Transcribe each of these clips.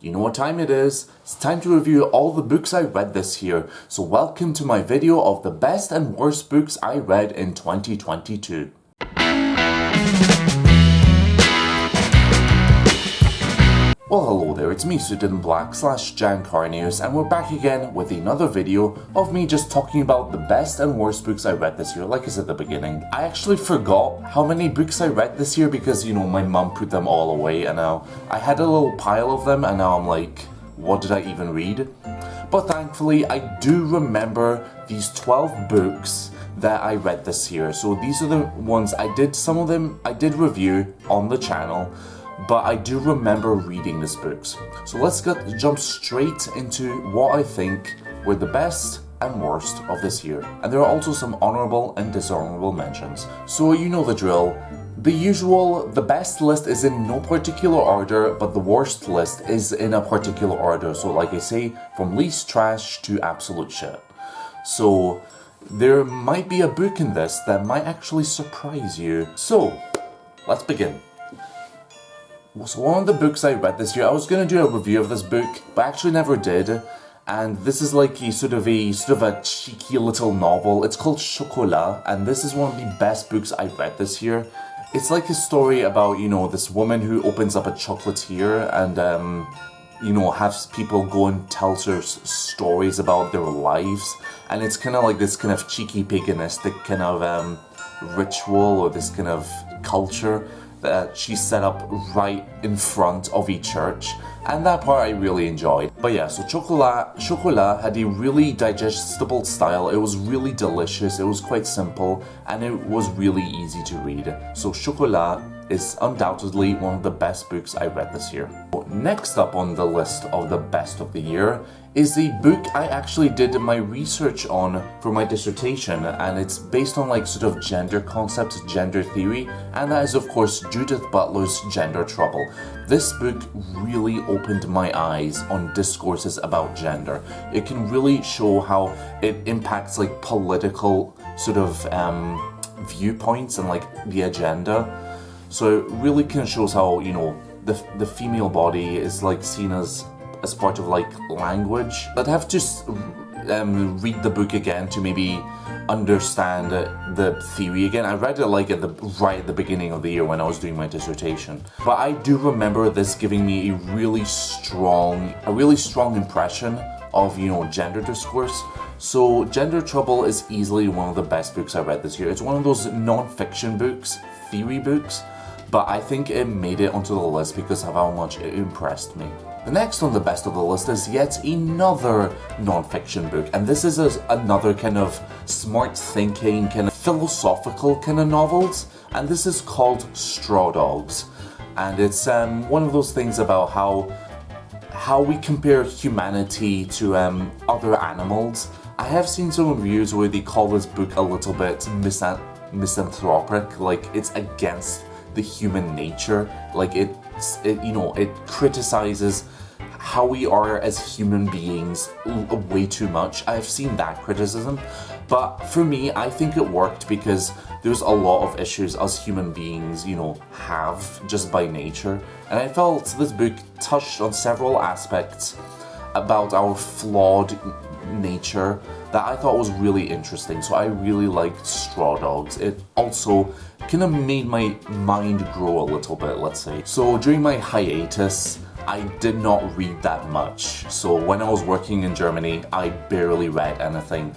You know what time it is? It's time to review all the books I read this year. So welcome to my video of the best and worst books I read in 2022. Well, hello there, it's me, Suited in Black / Janne Karneus, and we're back again with another video of me just talking about the best and worst books I read this year, like I said at the beginning. I actually forgot how many books I read this year because, you know, my mum put them all away, and now I had a little pile of them, and now I'm like, what did I even read? But thankfully, I do remember these 12 books that I read this year. So these are the ones some of them I did review on the channel, but I do remember reading these books. So let's jump straight into what I think were the best and worst of this year. And there are also some honorable and dishonorable mentions. So you know the drill. The best list is in no particular order, but the worst list is in a particular order. So like I say, from least trash to absolute shit. So there might be a book in this that might actually surprise you. So let's begin. So one of the books I read this year, I was going to do a review of this book, but I actually never did. And this is like a sort of a cheeky little novel. It's called Chocolat, and this is one of the best books I read this year. It's like a story about, you know, this woman who opens up a chocolatier and, you know, has people go and tell her stories about their lives. And it's kind of like this kind of cheeky paganistic kind of ritual or this kind of culture that she set up right in front of a church, and that part I really enjoyed. But yeah, so Chocolat had a really digestible style. It was really delicious, it was quite simple, and it was really easy to read. So Chocolat is undoubtedly one of the best books I read this year. Next up on the list of the best of the year is the book I actually did my research on for my dissertation, and it's based on like sort of gender concepts, gender theory, and that is of course Judith Butler's Gender Trouble. This book really opened my eyes on discourses about gender. It can really show how it impacts like political sort of viewpoints and like the agenda. So it really kind of shows how, you know, the female body is like seen as part of like language. I'd have to read the book again to maybe understand the theory again. I read it like right at the beginning of the year when I was doing my dissertation. But I do remember this giving me a really strong impression of, you know, gender discourse. So Gender Trouble is easily one of the best books I read this year. It's one of those non-fiction books, theory books, but I think it made it onto the list because of how much it impressed me. The next on the best of the list is yet another non-fiction book, and this is another kind of smart thinking, kind of philosophical kind of novels, and this is called Straw Dogs. And it's one of those things about how we compare humanity to other animals. I have seen some reviews where they call this book a little bit misanthropic, like it's against the human nature, like it criticizes how we are as human beings way too much. I've seen that criticism, but for me, I think it worked because there's a lot of issues us human beings, you know, have just by nature, and I felt this book touched on several aspects about our flawed nature that I thought was really interesting. So I really liked Straw Dogs. It also kind of made my mind grow a little bit, let's say. So during my hiatus, I did not read that much. So when I was working in Germany, I barely read anything.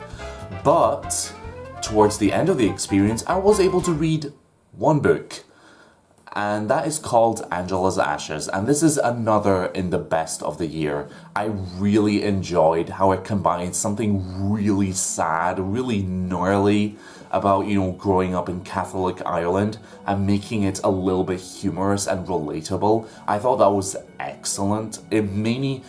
But towards the end of the experience, I was able to read one book, and that is called Angela's Ashes, and this is another in the best of the year. I really enjoyed how it combines something really sad, really gnarly about, you know, growing up in Catholic Ireland and making it a little bit humorous and relatable. I thought that was excellent. It made me,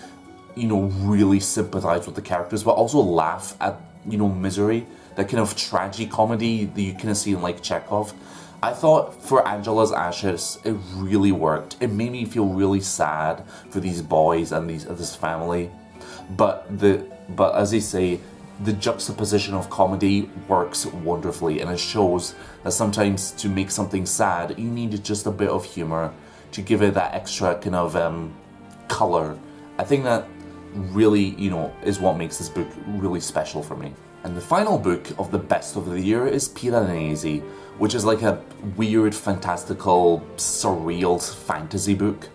you know, really sympathize with the characters, but also laugh at, you know, misery, that kind of tragicomedy that you kind of see in like Chekhov. I thought for Angela's Ashes, it really worked. It made me feel really sad for these boys and this family. But as they say, the juxtaposition of comedy works wonderfully, and it shows that sometimes to make something sad, you need just a bit of humor to give it that extra kind of color I think that really, is what makes this book really special for me. And the final book of the best of the year is Piranesi, which is like a weird, fantastical, surreal fantasy book.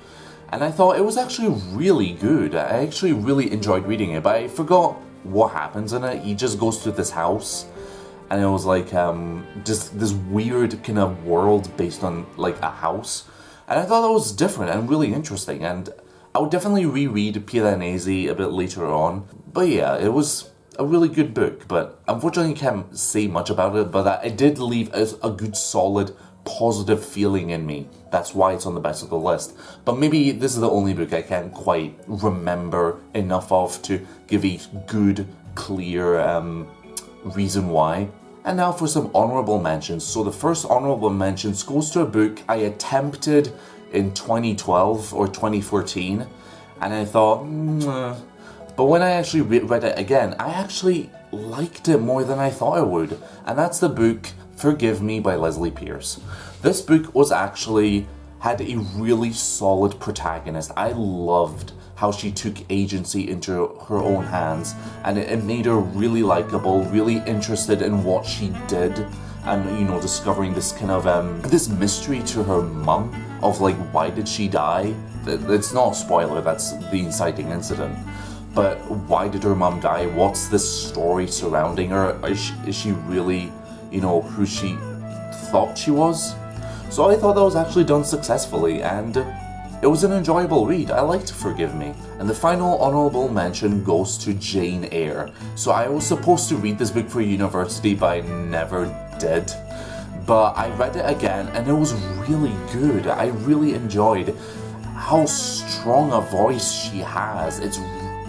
And I thought it was actually really good. I actually really enjoyed reading it, but I forgot what happens in it. He just goes to this house, and it was like just this weird kind of world based on like a house. And I thought that was different and really interesting, and I would definitely reread Piranesi a bit later on. But yeah, it was a really good book, but unfortunately I can't say much about it, but it did leave a good solid positive feeling in me. That's why it's on the best of the list. But maybe this is the only book I can't quite remember enough of to give a good, clear reason why. And now for some honorable mentions. So the first honorable mentions goes to a book I attempted in 2012 or 2014, and I thought, but when I actually read it again, I actually liked it more than I thought I would, and that's the book Forgive Me by Leslie Pierce. This book had a really solid protagonist. I loved how she took agency into her own hands, and it made her really likable, really interested in what she did, and discovering this kind of this mystery to her mum of like, why did she die? It's not a spoiler, that's the inciting incident. But why did her mum die? What's this story surrounding her? Is she really, who she thought she was? So I thought that was actually done successfully, and it was an enjoyable read. I liked Forgive Me. And the final honorable mention goes to Jane Eyre. So I was supposed to read this book for university, but I never did. But I read it again, and it was really good. I really enjoyed how strong a voice she has.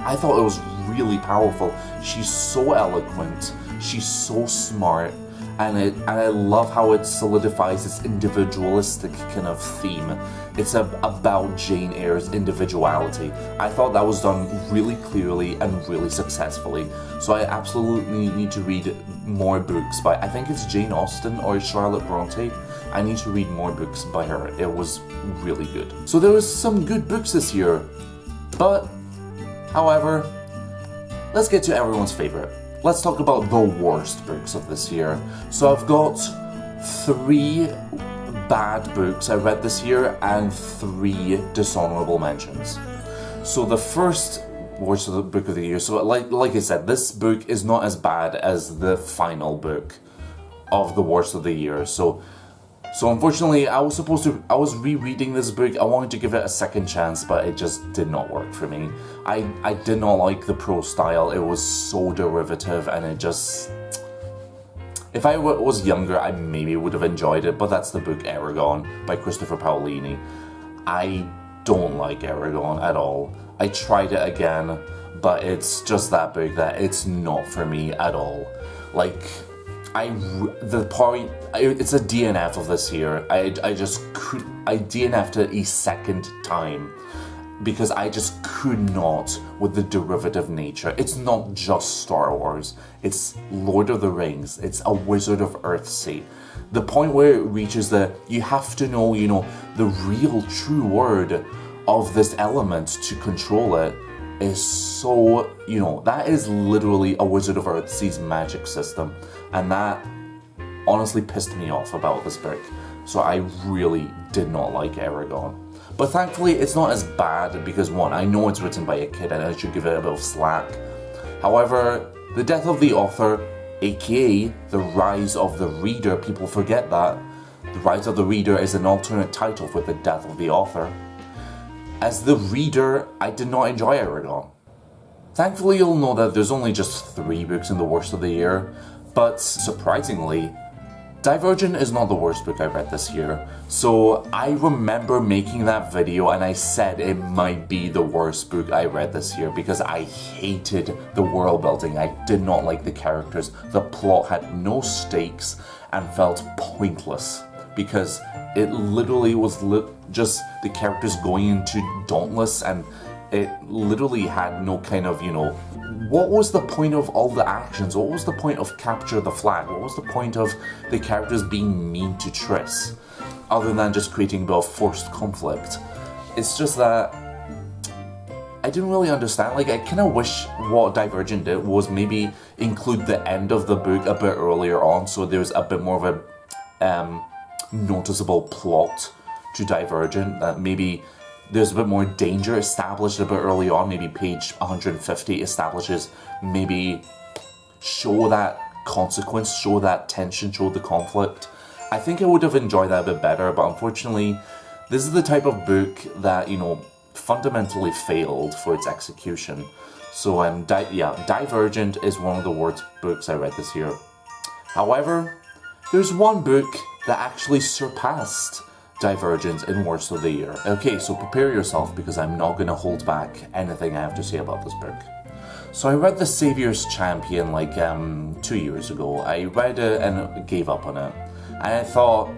I thought it was really powerful. She's so eloquent, she's so smart, and I love how it solidifies this individualistic kind of theme. It's about Jane Eyre's individuality. I thought that was done really clearly and really successfully. So I absolutely need to read more books by, I think it's Jane Austen or Charlotte Bronte. I need to read more books by her. It was really good. So there was some good books this year, but however, let's get to everyone's favorite. Let's talk about the worst books of this year. So I've got 3 bad books I read this year and 3 dishonorable mentions. So the first worst book of the year, so like I said, this book is not as bad as the final book of the worst of the year. So unfortunately, I was rereading this book. I wanted to give it a second chance, but it just did not work for me. I did not like the prose style. It was so derivative, and it just... If I was younger, I maybe would have enjoyed it, but that's the book Eragon by Christopher Paolini. I don't like Eragon at all. I tried it again, but it's just that book that it's not for me at all. Like... it's a DNF of this year. I DNF'd it a second time because I just could not with the derivative nature. It's not just Star Wars, it's Lord of the Rings, it's a Wizard of Earthsea. The point where it reaches you have to know, the real true word of this element to control it is so, that is literally a Wizard of Earthsea's magic system. And that honestly pissed me off about this book. So I really did not like Eragon. But thankfully it's not as bad because, one, I know it's written by a kid and I should give it a bit of slack. However, the death of the author, aka the rise of the reader, people forget that. The rise of the reader is an alternate title for the death of the author. As the reader, I did not enjoy Eragon. Thankfully, you'll know that there's only just 3 books in the worst of the year, but surprisingly, Divergent is not the worst book I read this year. So I remember making that video and I said it might be the worst book I read this year because I hated the world building. I did not like the characters. The plot had no stakes and felt pointless because it literally was just the characters going into Dauntless, and it literally had no kind of, what was the point of all the actions? What was the point of Capture the Flag? What was the point of the characters being mean to Triss? Other than just creating a bit of forced conflict. It's just that I didn't really understand. Like, I kind of wish what Divergent did was maybe include the end of the book a bit earlier on, so there's a bit more of a noticeable plot to Divergent, that maybe there's a bit more danger established a bit early on. Maybe page 150 establishes, maybe show that consequence, show that tension, show the conflict. I think I would have enjoyed that a bit better, but unfortunately, this is the type of book that, you know, fundamentally failed for its execution. So Divergent is one of the worst books I read this year. However, there's one book that actually surpassed Divergent in worst of the year. Okay, so prepare yourself, because I'm not going to hold back anything I have to say about this book. So I read The Savior's Champion like 2 years ago. I read it and gave up on it. And I thought,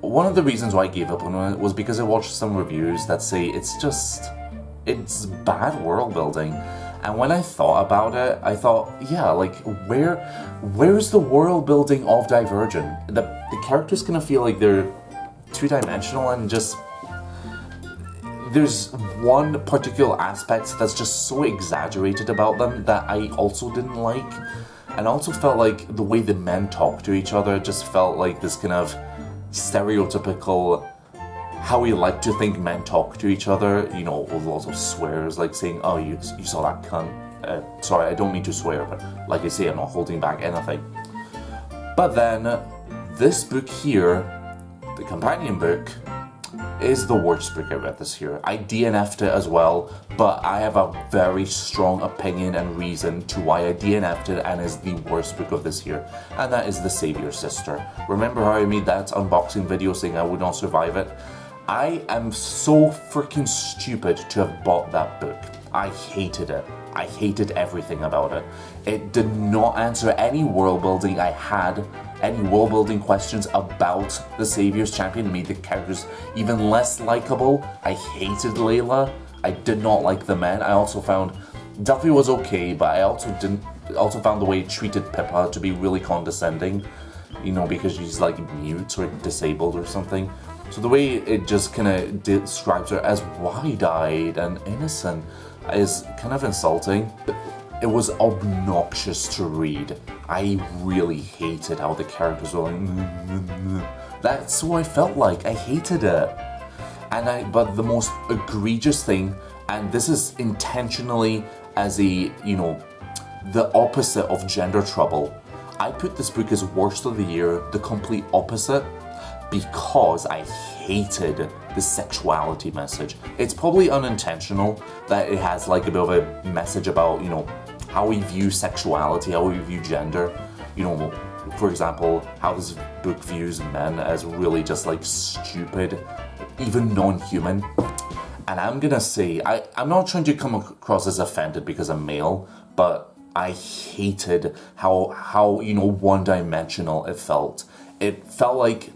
one of the reasons why I gave up on it was because I watched some reviews that say it's bad world building. And when I thought about it, I thought, yeah, like, where's the world building of Divergent? The characters kind of feel like they're two-dimensional, and just there's one particular aspect that's just so exaggerated about them that I also didn't like. And I also felt like the way the men talk to each other just felt like this kind of stereotypical how we like to think men talk to each other, you know, with lots of swears, like saying, oh, you saw that cunt. Sorry, I don't mean to swear, but like I say, I'm not holding back anything. But then, this book here, the companion book, is the worst book I read this year. I DNF'd it as well, but I have a very strong opinion and reason to why I DNF'd it and is the worst book of this year, and that is The Savior's Sister. Remember how I made that unboxing video saying I would not survive it? I am so freaking stupid to have bought that book. I hated it. I hated everything about it. It did not answer any world building I had, any world building questions about the Savior's Champion. It made the characters even less likable. I hated Layla. I did not like the men. I also found Duffy was okay, but I also found the way it treated Pippa to be really condescending, you know, because she's like mute or disabled or something. So the way it just kind of describes her as wide-eyed and innocent is kind of insulting. It was obnoxious to read. I really hated how the characters were like, that's what I felt like. I hated it. But the most egregious thing, and this is intentionally as a, you know, the opposite of gender trouble. I put this book as worst of the year, the complete opposite, because I hated the sexuality message. It's probably unintentional that it has like a bit of a message about, you know, how we view sexuality, how we view gender. You know, for example, how this book views men as really just like stupid, even non-human. And I'm gonna say, I'm not trying to come across as offended because I'm male, but I hated how you know, one-dimensional it felt. It felt like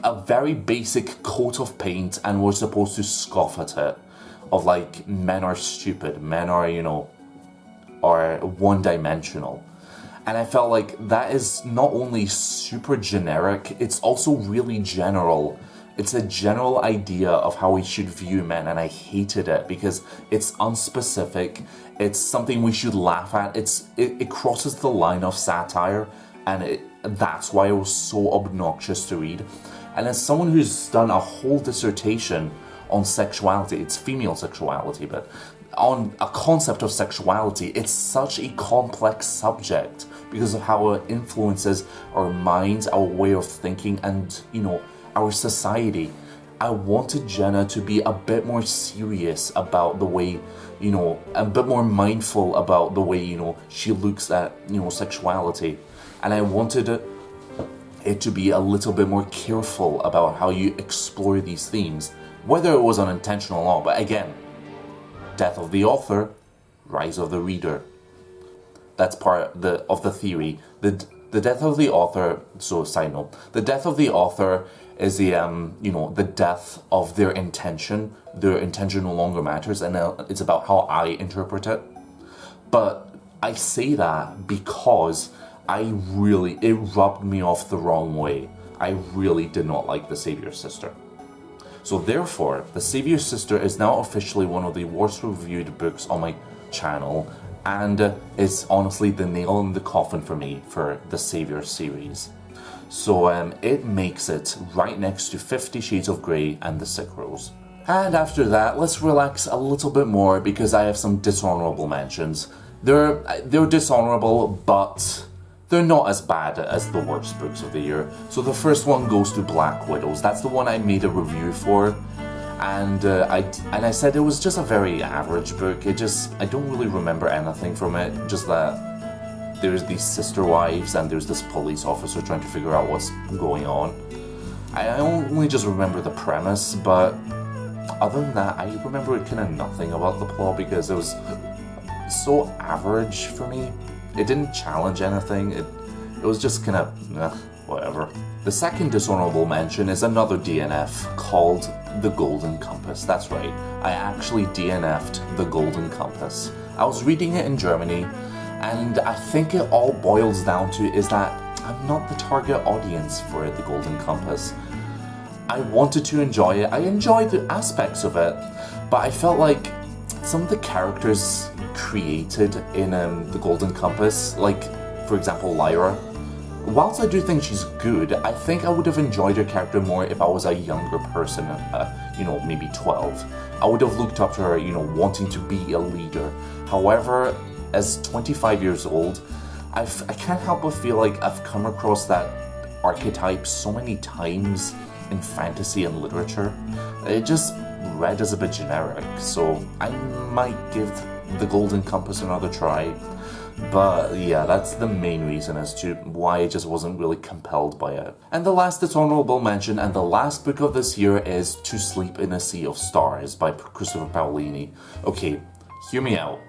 a very basic coat of paint, and we're supposed to scoff at it. Of like, men are stupid, men are, you know, are one-dimensional. And I felt like that is not only super generic, it's also really general. It's a general idea of how we should view men, and I hated it because it's unspecific. It's something we should laugh at. It crosses the line of satire, and that's why it was so obnoxious to read. And as someone who's done a whole dissertation on sexuality, it's female sexuality, but on a concept of sexuality, it's such a complex subject because of how it influences our minds, our way of thinking, and, you know, our society. I wanted Jenna to be a bit more serious about the way, you know, a bit more mindful about the way, you know, she looks at, you know, sexuality. And I wanted it to be a little bit more careful about how you explore these themes, whether it was unintentional or not. But again, death of the author, rise of the reader. That's part of the theory. The death of the author, so side note, the death of the author is the, you know, the death of their intention. Their intention no longer matters, and it's about how I interpret it. But I say that because it rubbed me off the wrong way. I really did not like The Savior's Sister. So therefore, The Savior's Sister is now officially one of the worst reviewed books on my channel, and it's honestly the nail in the coffin for me for the Savior series. So it makes it right next to 50 Shades of Grey and The Sick Rose. And after that, let's relax a little bit more because I have some dishonorable mentions. They're dishonorable, but they're not as bad as the worst books of the year. So the first one goes to Black Widows. That's the one I made a review for, and I said it was just a very average book. I don't really remember anything from it. Just that there's these sister wives and there's this police officer trying to figure out what's going on. I only just remember the premise, but other than that, I remember kind of nothing about the plot because it was so average for me. It didn't challenge anything. It was just kind of whatever. The second dishonorable mention is another DNF called The Golden Compass. That's right, I actually DNF'd The Golden Compass. I was reading it in Germany, and I think it all boils down to is that I'm not the target audience for The Golden Compass. I wanted to enjoy it. I enjoyed the aspects of it, but I felt like some of the characters created in The Golden Compass, like for example Lyra, whilst I do think she's good, I think I would have enjoyed her character more if I was a younger person, maybe 12. I would have looked up to her, wanting to be a leader. However, as 25 years old, I can't help but feel like I've come across that archetype so many times in fantasy and literature. It just read as a bit generic, so I might give The Golden Compass another try. But yeah, that's the main reason as to why I just wasn't really compelled by it. And the last dishonorable mention and the last book of this year is To Sleep in a Sea of Stars by Christopher Paolini. Okay, hear me out.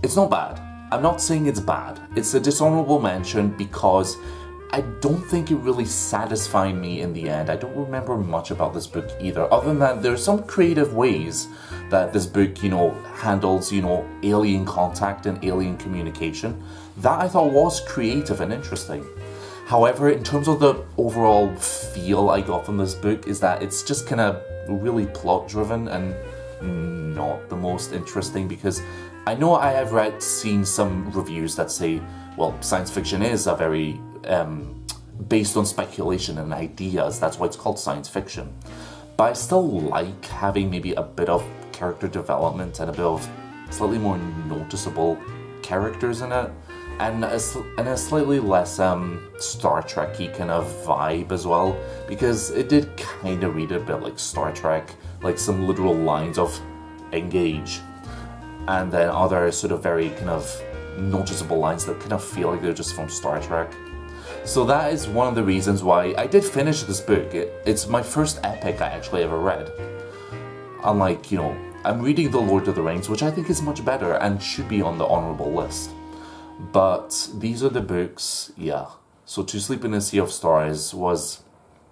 It's not bad. I'm not saying it's bad. It's a dishonorable mention because I don't think it really satisfied me in the end. I don't remember much about this book either, other than that there's some creative ways that this book, handles, alien contact and alien communication. That I thought was creative and interesting. However, in terms of the overall feel I got from this book is that it's just kind of really plot driven and not the most interesting, because I know I have seen some reviews that say, well, science fiction is a very based on speculation and ideas, that's why it's called science fiction. But I still like having maybe a bit of character development and a bit of slightly more noticeable characters in it, and a slightly less Star Trek-y kind of vibe as well, because it did kind of read a bit like Star Trek, like some literal lines of engage, and then other sort of very kind of noticeable lines that kind of feel like they're just from Star Trek. So that is one of the reasons why I did finish this book. It's my first epic I actually ever read. Unlike, I'm reading The Lord of the Rings, which I think is much better and should be on the honorable list. But these are the books, yeah. So To Sleep in a Sea of Stars was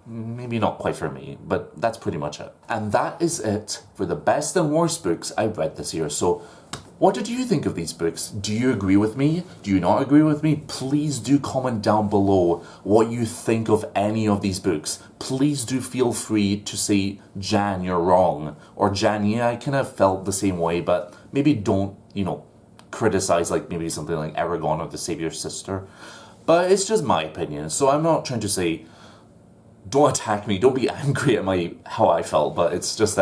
maybe not quite for me, but that's pretty much it. And that is it for the best and worst books I read this year. So what did you think of these books? Do you agree with me? Do you not agree with me? Please do comment down below what you think of any of these books. Please do feel free to say, Jan, you're wrong. Or Jan, yeah, I kind of felt the same way, but maybe don't, criticize like maybe something like Aragon or The Savior's Sister. But it's just my opinion, so I'm not trying to say, don't attack me, don't be angry at how I felt, but it's just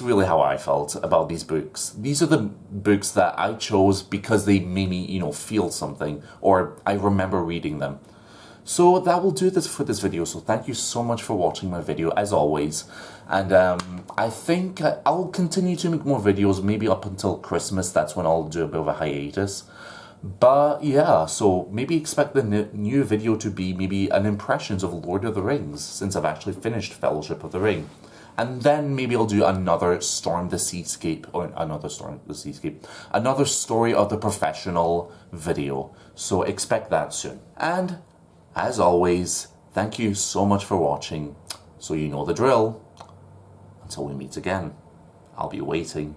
really how I felt about these books. These are the books that I chose because they made me, feel something, or I remember reading them. So that will do this for this video, so thank you so much for watching my video, as always. And I think I'll continue to make more videos, maybe up until Christmas, that's when I'll do a bit of a hiatus. But yeah, so maybe expect the new video to be maybe an impressions of Lord of the Rings, since I've actually finished Fellowship of the Ring. And then maybe I'll do another Storm the Seascape, or another Story of the Professional video. So expect that soon. And as always, thank you so much for watching. So you know the drill. Until we meet again, I'll be waiting.